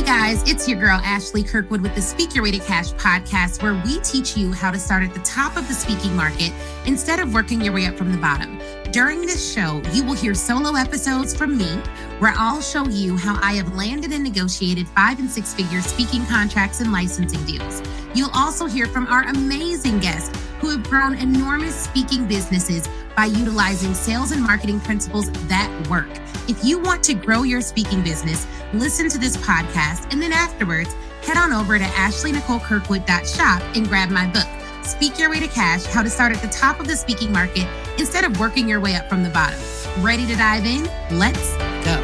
guys, it's your girl Ashley Kirkwood with the Speak Your Way to Cash podcast, where we teach you how to start at the top of the speaking market instead of working your way up from the bottom. During this show, you will hear solo episodes from me, where I'll show you how I have landed and negotiated 5- and 6-figure speaking contracts and licensing deals. You'll also hear from our amazing guests who have grown enormous speaking businesses by utilizing sales and marketing principles that work. If you want to grow your speaking business, listen to this podcast, and then afterwards, head on over to ashleynicolekirkwood.shop and grab my book, Speak Your Way to Cash, How to Start at the Top of the Speaking Market instead of working your way up from the bottom. Ready to dive in? Let's go.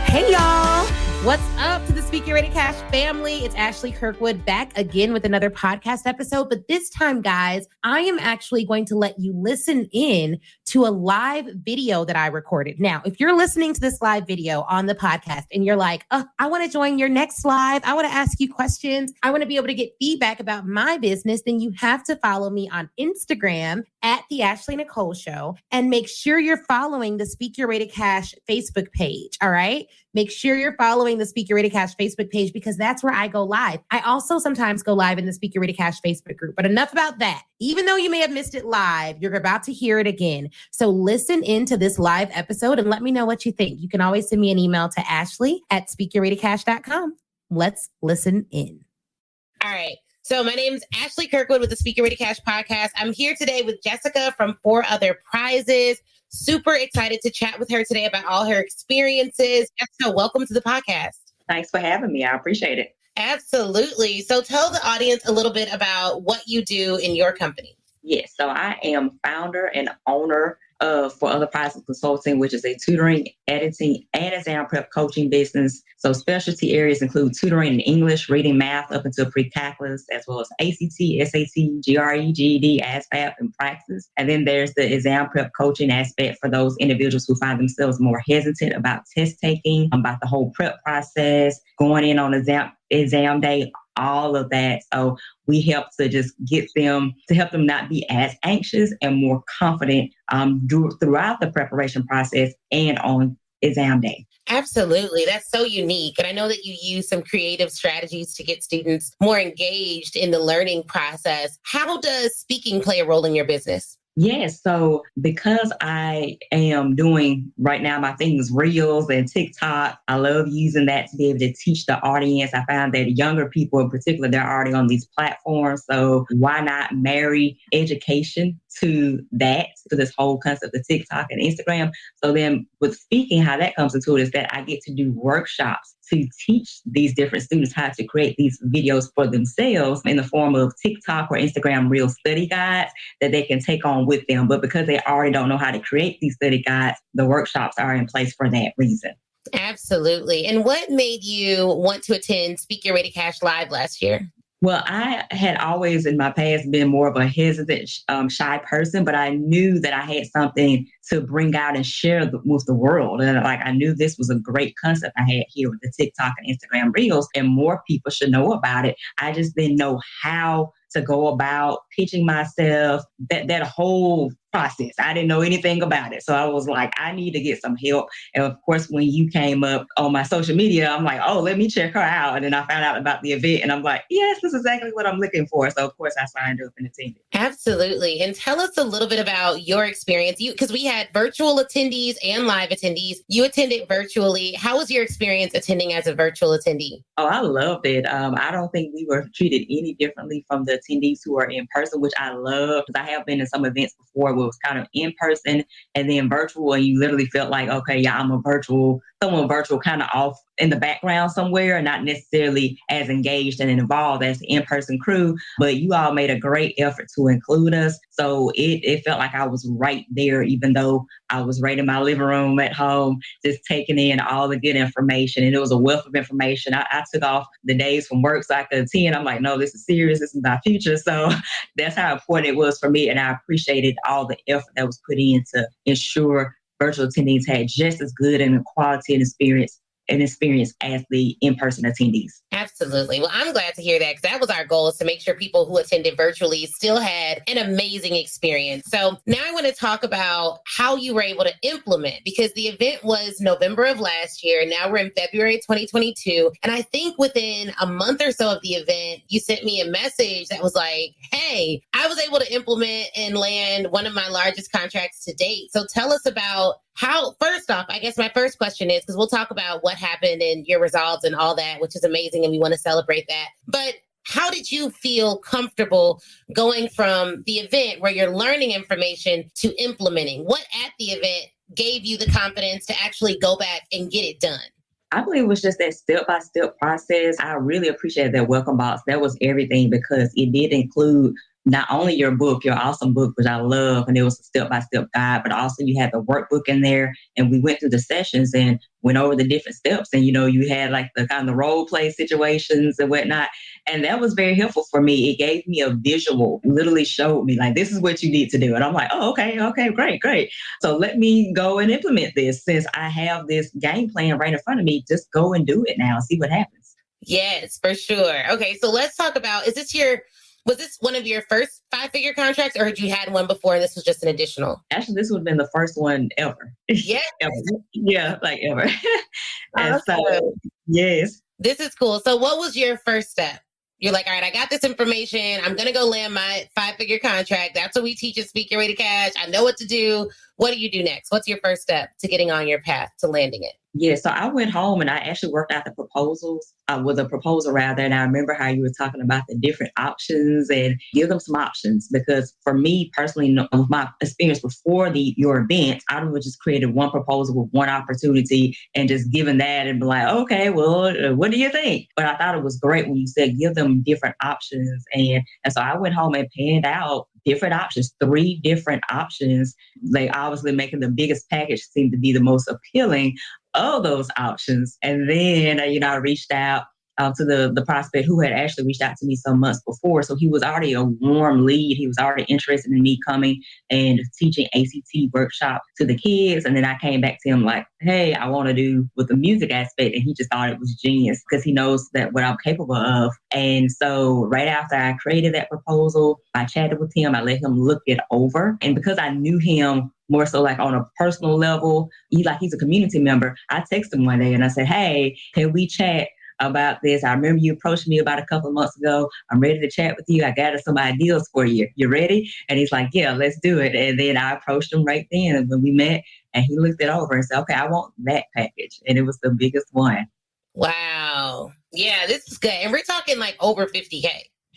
Hey, y'all. What's up to the Speak Your Way to Cash family? It's Ashley Kirkwood back again with another podcast episode. But this time, guys, I am actually going to let you listen in to a live video that I recorded. Now, if you're listening to this live video on the podcast and you're like, I want to join your next live, I want to ask you questions, I want to be able to get feedback about my business, then you have to follow me on Instagram at The Ashley Nicole Show, and make sure you're following the Speak Your Way to Cash Facebook page. All right. Make sure you're following the Speak Your Way to Cash Facebook page, because that's where I go live. I also sometimes go live in the Speak Your Way to Cash Facebook group, but enough about that. Even though you may have missed it live, you're about to hear it again. So listen into this live episode and let me know what you think. You can always send me an email to ashley@speakyourwaytocash.com. Let's listen in. All right. So my name's Ashley Kirkwood with the Speak Your Way to Cash podcast. I'm here today with Jessica from 4 Other Prizes. Super excited to chat with her today about all her experiences. Jessica, welcome to the podcast. Thanks for having me. I appreciate it. Absolutely. So tell the audience a little bit about what you do in your company. Yes. So I am founder and owner of 4 Other Prizes Consulting, which is a tutoring, editing, and exam prep coaching business. So specialty areas include tutoring in English, reading, math up until pre-calculus, as well as ACT, SAT, GRE, GED, ASVAB, and praxis. And then there's the exam prep coaching aspect for those individuals who find themselves more hesitant about test taking, about the whole prep process, going in on exam day, all of that. So we help to just help them not be as anxious and more confident throughout the preparation process and on exam day. Absolutely. That's so unique. And I know that you use some creative strategies to get students more engaged in the learning process. How does speaking play a role in your business? Yes. So because I am doing right now, my thing is Reels and TikTok. I love using that to be able to teach the audience. I found that younger people in particular, they're already on these platforms. So why not marry education to this whole concept of TikTok and Instagram? So then with speaking, how that comes into it is that I get to do workshops to teach these different students how to create these videos for themselves in the form of TikTok or Instagram Reel study guides that they can take on with them. But because they already don't know how to create these study guides, the workshops are in place for that reason. Absolutely. And what made you want to attend Speak Your Way to Cash Live last year? Well, I had always in my past been more of a hesitant, shy person, but I knew that I had something to bring out and share with the world. And I knew this was a great concept I had here with the TikTok and Instagram Reels, and more people should know about it. I just didn't know how to go about pitching myself, that whole process. I didn't know anything about it. So I was like, I need to get some help. And of course, when you came up on my social media, I'm like, oh, let me check her out. And then I found out about the event and I'm like, yes, this is exactly what I'm looking for. So of course I signed up and attended. Absolutely. And tell us a little bit about your experience. Because we had virtual attendees and live attendees. You attended virtually. How was your experience attending as a virtual attendee? Oh, I loved it. I don't think we were treated any differently from the attendees who are in person, which I love, because I have been in some events before where it was kind of in person and then virtual, and you literally felt like, okay, yeah, someone virtual kind of off in the background somewhere and not necessarily as engaged and involved as the in-person crew, but you all made a great effort to include us. So it felt like I was right there, even though I was right in my living room at home, just taking in all the good information. And it was a wealth of information. I took off the days from work so I could attend. I'm like, no, this is serious. This is my future. So that's how important it was for me. And I appreciated all the effort that was put in to ensure virtual attendees had just as good and quality and experience an experience as the in-person attendees. Absolutely. Well, I'm glad to hear that, because that was our goal, is to make sure people who attended virtually still had an amazing experience. So now I want to talk about how you were able to implement, because the event was November of last year. Now we're in February 2022. And I think within a month or so of the event, you sent me a message that was like, hey, I was able to implement and land one of my largest contracts to date. So tell us about how, first off, I guess my first question is, because we'll talk about what happened and your results and all that, which is amazing, and we want to celebrate that. But how did you feel comfortable going from the event where you're learning information to implementing? What at the event gave you the confidence to actually go back and get it done? I believe it was just that step-by-step process. I really appreciated that welcome box. That was everything, because it did include not only your book, your awesome book, which I love, and it was a step-by-step guide, but also you had the workbook in there, and we went through the sessions and went over the different steps. And, you had like the kind of role play situations and whatnot. And that was very helpful for me. It gave me a visual, literally showed me like, this is what you need to do. And I'm like, oh, okay, great. So let me go and implement this. Since I have this game plan right in front of me, just go and do it now, see what happens. Yes, for sure. Okay, so let's talk about, was this one of your first 5-figure contracts, or had you had one before and this was just an additional? Actually, this would have been the first one ever. Yeah. Ever. Yeah, like ever. And awesome. So, yes. This is cool. So what was your first step? You're like, all right, I got this information. I'm going to go land my 5-figure contract. That's what we teach at Speak Your Way to Cash. I know what to do. What do you do next? What's your first step to getting on your path to landing it? Yeah, so I went home and I actually worked out the proposals with a proposal rather. And I remember how you were talking about the different options, and give them some options. Because for me personally, with my experience before your event, I would just created one proposal with one opportunity and just given that and be like, okay, well, what do you think? But I thought it was great when you said give them different options. And so I went home and panned out different options, 3 different options. Like obviously making the biggest package seem to be the most appealing of those options. And then, I reached out to the prospect who had actually reached out to me some months before. So he was already a warm lead. He was already interested in me coming and teaching ACT workshop to the kids. And then I came back to him like, hey, I want to do with the music aspect. And he just thought it was genius because he knows that what I'm capable of. And so right after I created that proposal, I chatted with him. I let him look it over. And because I knew him more so like on a personal level, he's a community member, I texted him one day and I said, hey, can we chat about this? I remember you approached me about a couple of months ago. I'm ready to chat with you. I gathered some ideas for you. You ready? And he's like, yeah, let's do it. And then I approached him right then when we met, and he looked it over and said, okay, I want that package. And it was the biggest one. Wow. Yeah, this is good. And we're talking like over 50K.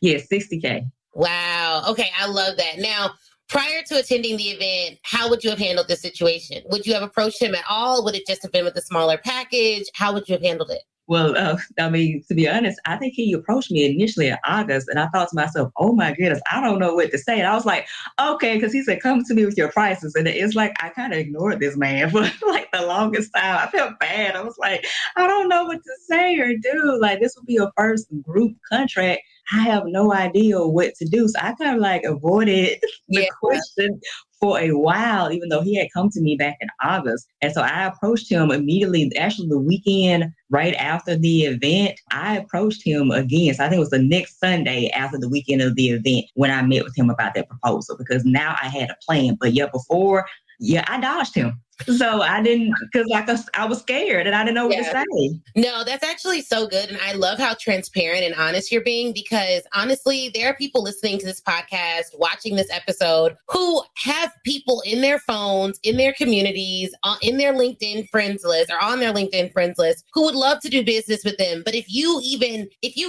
Yeah, 60K. Wow. Okay, I love that. Now, prior to attending the event, how would you have handled this situation? Would you have approached him at all? Would it just have been with a smaller package? How would you have handled it? Well, to be honest, I think he approached me initially in August, and I thought to myself, oh my goodness, I don't know what to say. And I was like, okay, because he said, come to me with your prices. And it's like, I kind of ignored this man for like the longest time. I felt bad. I was like, I don't know what to say or do. Like, this would be a first group contract. I have no idea what to do. So I kind of like avoided the question for a while, even though he had come to me back in August. And so I approached him immediately, actually the weekend right after the event, I approached him again. So I think it was the next Sunday after the weekend of the event when I met with him about that proposal, because now I had a plan. But before, I dodged him. So I didn't, because I was scared and I didn't know what to say. No, that's actually so good. And I love how transparent and honest you're being, because honestly, there are people listening to this podcast, watching this episode, who have people in their phones, in their communities, in their LinkedIn friends list, or on their LinkedIn friends list, who would love to do business with them. But if you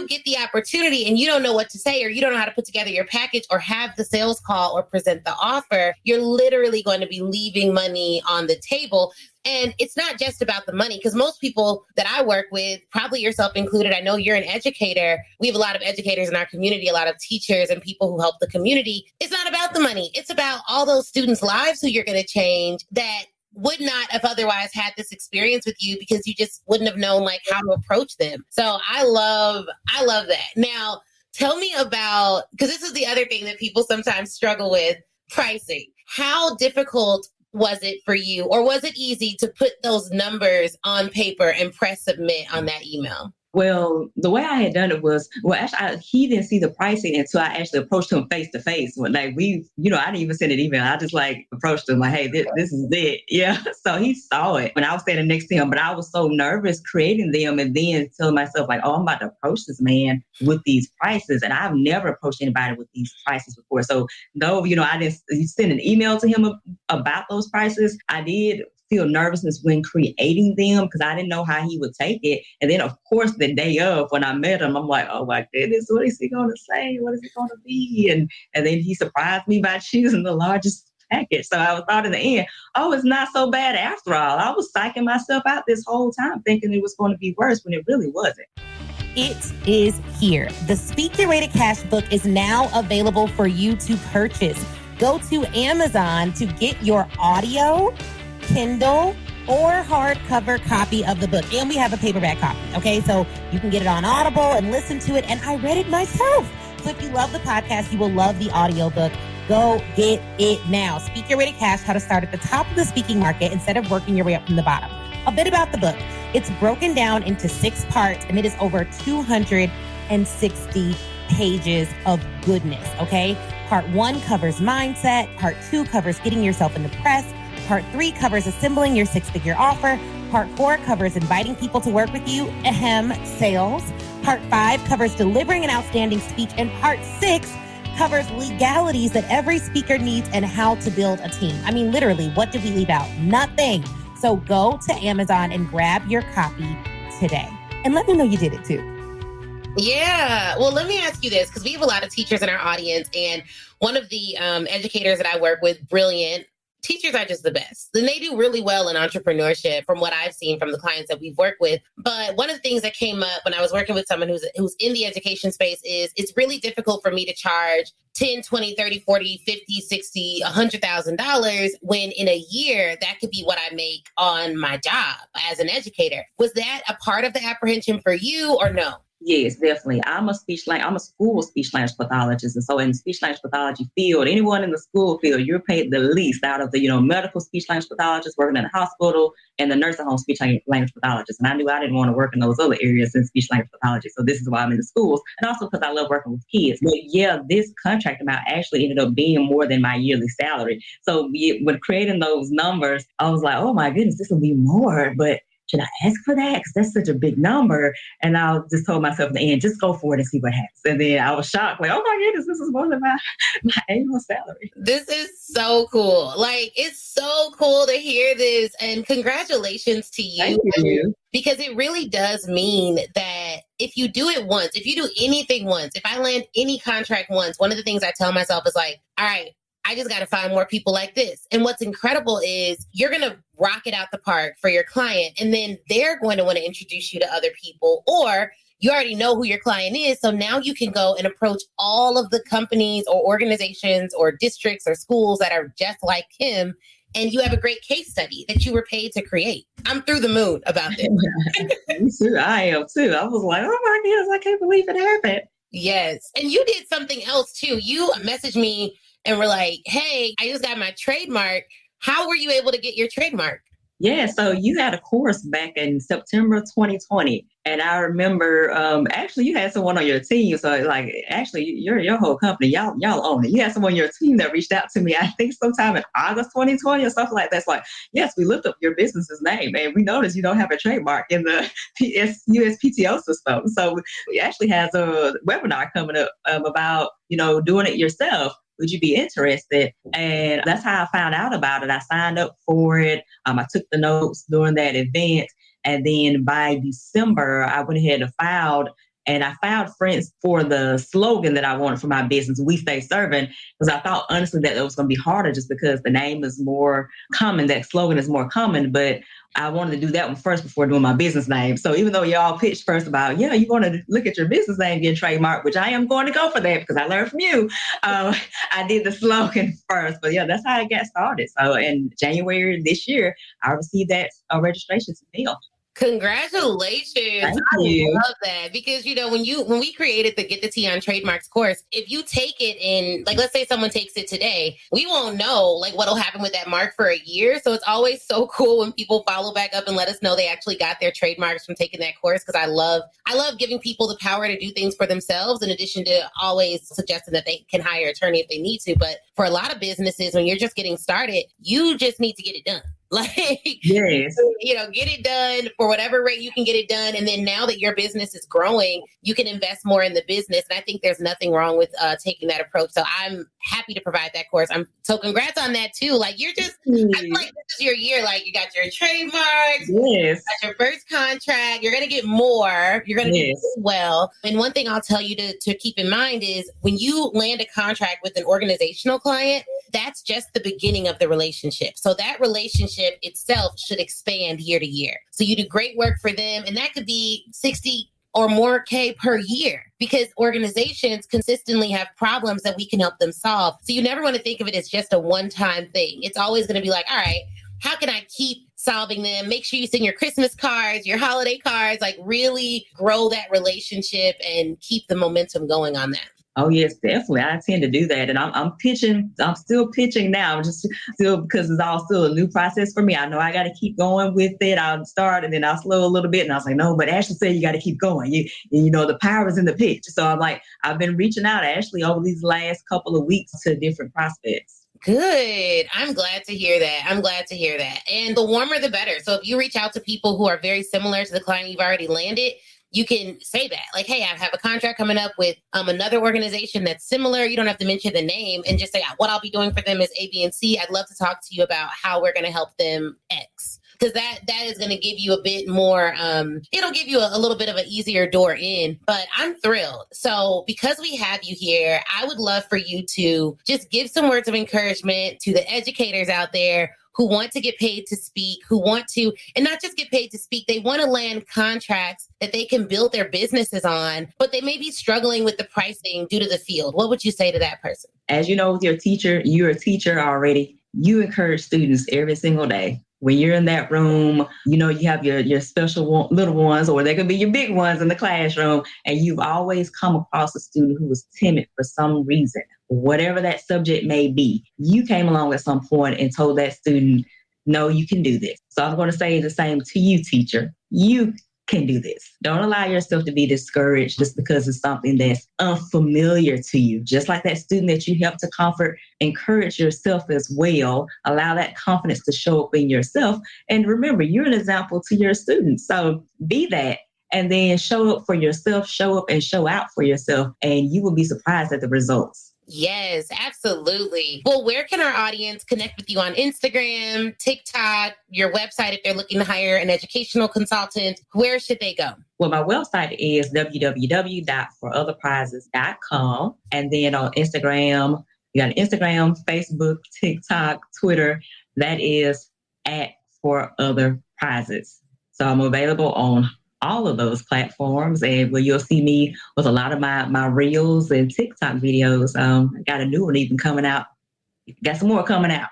get the opportunity and you don't know what to say, or you don't know how to put together your package or have the sales call or present the offer, you're literally going to be leaving money on the table. And it's not just about the money, because most people that I work with, probably yourself included, I know you're an educator. We have a lot of educators in our community, a lot of teachers and people who help the community. It's not about the money. It's about all those students' lives who you're going to change that would not have otherwise had this experience with you, because you just wouldn't have known like how to approach them. So I love that. Now, tell me about, because this is the other thing that people sometimes struggle with, pricing. How difficult was it for you? Or was it easy to put those numbers on paper and press submit on that email? Well, the way I had done it was, he didn't see the pricing until I actually approached him face to face. When I didn't even send an email. I just approached him like, hey, this is it. Yeah. So he saw it when I was standing next to him, but I was so nervous creating them and then telling myself like, oh, I'm about to approach this man with these prices. And I've never approached anybody with these prices before. So no, I didn't send an email to him about those prices. I did feel nervousness when creating them because I didn't know how he would take it. And then, of course, the day of when I met him, I'm like, oh my goodness, what is he going to say? What is it going to be? And then he surprised me by choosing the largest package. So I thought in the end, oh, it's not so bad after all. I was psyching myself out this whole time thinking it was going to be worse when it really wasn't. It is here. The Speak Your Way to Cash book is now available for you to purchase. Go to Amazon to get your audio, Kindle, or hardcover copy of the book. And we have a paperback copy, okay? So you can get it on Audible and listen to it. And I read it myself. So if you love the podcast, you will love the audiobook. Go get it now. Speak Your Way to Cash, how to start at the top of the speaking market instead of working your way up from the bottom. A bit about the book. It's broken down into 6 parts, and it is over 260 pages of goodness, okay? Part 1 covers mindset. Part 2 covers getting yourself in the press. Part 3 covers assembling your 6-figure offer. Part 4 covers inviting people to work with you, sales. Part 5 covers delivering an outstanding speech. And Part 6 covers legalities that every speaker needs and how to build a team. I mean, literally, what did we leave out? Nothing. So go to Amazon and grab your copy today. And let me know you did it too. Yeah. Well, let me ask you this, because we have a lot of teachers in our audience. And one of the educators that I work with, brilliant. Teachers are just the best. And they do really well in entrepreneurship from what I've seen from the clients that we've worked with. But one of the things that came up when I was working with someone who's in the education space is it's really difficult for me to charge 10, 20, 30, 40, 50, 60, $100,000 when in a year that could be what I make on my job as an educator. Was that a part of the apprehension for you or no? Yes, definitely. I'm a school speech language pathologist. And so in the speech language pathology field, anyone in the school field, you're paid the least out of the, medical speech language pathologists working in the hospital and the nursing home speech language pathologist. And I knew I didn't want to work in those other areas in speech language pathology. So this is why I'm in the schools. And also because I love working with kids. But yeah, this contract amount actually ended up being more than my yearly salary. So when creating those numbers, I was like, oh my goodness, this will be more. But should I ask for that? Because that's such a big number. And I just told myself in the end, just go for it and see what happens. And then I was shocked, like, oh my goodness, this is more than my annual salary. This is so cool. It's so cool to hear this. And congratulations to you. Thank you. Because it really does mean that if you do it once, if you do anything once, if I land any contract once, one of the things I tell myself is like, all right, I just got to find more people like this. And what's incredible is you're going to rock it out the park for your client. And then they're going to want to introduce you to other people, or you already know who your client is. So now you can go and approach all of the companies or organizations or districts or schools that are just like him. And you have a great case study that you were paid to create. I'm through the moon about this. Me too. I am too. I was like, oh my goodness, I can't believe it happened. Yes. And you did something else too. You messaged me and we're like, hey, I just got my trademark. How were you able to get your trademark? Yeah, so you had a course back in September 2020. And I remember, actually, you had someone on your team. So, actually, your whole company, y'all own it. You had someone on your team that reached out to me, I think sometime in August 2020 or something like that. It's like, yes, we looked up your business's name and we noticed you don't have a trademark in the USPTO system. So, we actually has a webinar coming up about, doing it yourself. Would you be interested? And that's how I found out about it. I signed up for it. I took the notes during that event. And then by December, I went ahead and filed. And I filed friends for the slogan that I wanted for my business, We Stay Serving, because I thought honestly that it was going to be harder just because the name is more common. That slogan is more common. But I wanted to do that one first before doing my business name. So even though y'all pitched first about, you want to look at your business name getting trademarked, which I am going to go for that because I learned from you. I did the slogan first. But yeah, that's how I got started. So in January this year, I received that registration mail. Congratulations. Thank I you. love that because, when we created the Get the Tea on Trademarks course, if you take it in, like, let's say someone takes it today, we won't know like what'll happen with that mark for a year. So it's always so cool when people follow back up and let us know they actually got their trademarks from taking that course. Cause I love giving people the power to do things for themselves in addition to always suggesting that they can hire an attorney if they need to. But for a lot of businesses, when you're just getting started, you just need to get it done. Like, yes, get it done for whatever rate you can get it done. And then now that your business is growing, you can invest more in the business. And I think there's nothing wrong with taking that approach. So I'm happy to provide that course. So congrats on that too. Like I feel like this is your year. Like you got your trademarks, yes, you got your first contract. You're going to get more. You're going to do well. And one thing I'll tell you to keep in mind is when you land a contract with an organizational client, that's just the beginning of the relationship. So that relationship itself should expand year to year. So you do great work for them, and that could be 60 or more K per year because organizations consistently have problems that we can help them solve. So you never want to think of it as just a one-time thing. It's always going to be like, all right, how can I keep solving them? Make sure you send your Christmas cards, your holiday cards, like really grow that relationship and keep the momentum going on that. Oh yes, definitely. I tend to do that, and I'm pitching. I'm still pitching now, just still because it's all still a new process for me. I know I got to keep going with it. I'll start and then I'll slow a little bit, and I was like, no, but Ashley said you got to keep going. The power is in the pitch. So I'm like, I've been reaching out Ashley over these last couple of weeks to different prospects. Good. I'm glad to hear that. And the warmer, the better. So if you reach out to people who are very similar to the client you've already landed, you can say that, like, hey, I have a contract coming up with another organization that's similar. You don't have to mention the name and just say what I'll be doing for them is A, B, and C. I'd love to talk to you about how we're going to help them X. Because that is going to give you a bit more, it'll give you a little bit of an easier door in. But I'm thrilled. So because we have you here, I would love for you to just give some words of encouragement to the educators out there who want to get paid to speak, who want to, and not just get paid to speak, they want to land contracts that they can build their businesses on, but they may be struggling with the pricing due to the field. What would you say to that person? As you know, with your teacher, you're a teacher already. You encourage students every single day. When you're in that room, you have your special little ones, or they could be your big ones in the classroom, and you've always come across a student who was timid for some reason. Whatever that subject may be, you came along at some point and told that student, no, you can do this. So I'm going to say the same to you, teacher. You can do this. Don't allow yourself to be discouraged just because it's something that's unfamiliar to you. Just like that student that you help to comfort, encourage yourself as well. Allow that confidence to show up in yourself. And remember, you're an example to your students. So be that. And then show up for yourself, show up and show out for yourself. And you will be surprised at the results. Yes, absolutely. Well, where can our audience connect with you on Instagram, TikTok, your website if they're looking to hire an educational consultant? Where should they go? Well, my website is www.forotherprizes.com. And then on Instagram, you got Instagram, Facebook, TikTok, Twitter. That is @forotherprizes. So I'm available on all of those platforms, and where you'll see me with a lot of my reels and TikTok videos. I got a new one even coming out. Got some more coming out.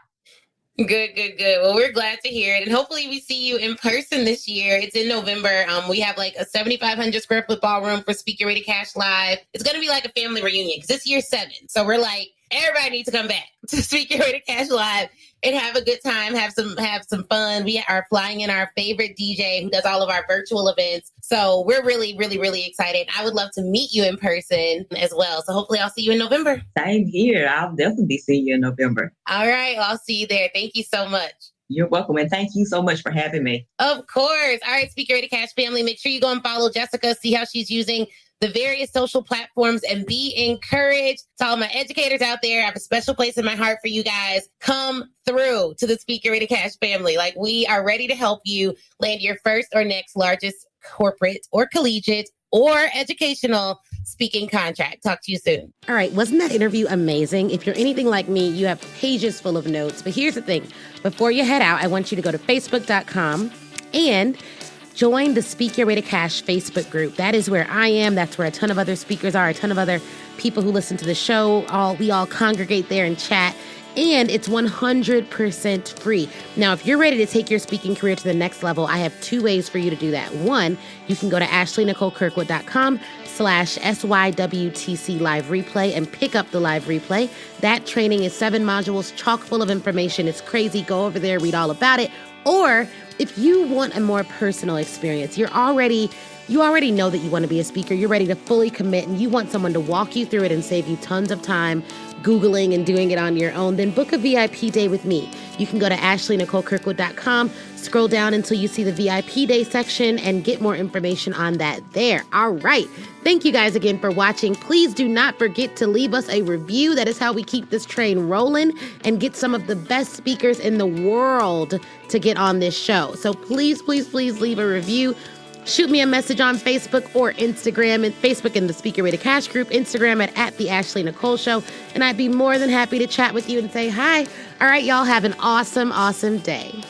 Good. Well, we're glad to hear it. And hopefully we see you in person this year. It's in November. We have like a 7,500 square foot ballroom for Speak Your Way to Cash Live. It's going to be like a family reunion because it's year 7. So we're like, everybody needs to come back to Speak Your Way to Cash Live and have a good time, have some fun. We are flying in our favorite DJ who does all of our virtual events. So we're really, really, really excited. I would love to meet you in person as well. So hopefully I'll see you in November. Same here. I'll definitely be seeing you in November. All right. Well, I'll see you there. Thank you so much. You're welcome. And thank you so much for having me. Of course. All right, Speak Your Way to Cash family. Make sure you go and follow Jessica, see how she's using the various social platforms, and be encouraged. To all my educators out there, I have a special place in my heart for you guys. Come through to the Speak Your Way to Cash family. Like, we are ready to help you land your first or next largest corporate or collegiate or educational speaking contract. Talk to you soon. All right. Wasn't that interview amazing? If you're anything like me, you have pages full of notes. But here's the thing. Before you head out, I want you to go to facebook.com and join the Speak Your Way to Cash Facebook group. That is where I am. That's where a ton of other speakers are, a ton of other people who listen to the show. We all congregate there and chat. and it's 100% free. Now, if you're ready to take your speaking career to the next level, I have 2 ways for you to do that. One, you can go to ashleynicolekirkwood.com/SYWTC live replay and pick up the live replay. That training is 7 modules, chock full of information. It's crazy. Go over there, read all about it. Or if you want a more personal experience, you already know that you want to be a speaker. You're ready to fully commit and you want someone to walk you through it and save you tons of time Googling and doing it on your own, then book a VIP day with me. You can go to ashleynicolekirkwood.com, scroll down until you see the VIP day section and get more information on that there. All right. Thank you guys again for watching. Please do not forget to leave us a review. That is how we keep this train rolling and get some of the best speakers in the world to get on this show. So please, please, please leave a review. Shoot me a message on Facebook or Instagram, and Facebook in the Speaker Ready Cash group, Instagram at the Ashley Nicole Show. And I'd be more than happy to chat with you and say hi. All right, y'all have an awesome, awesome day.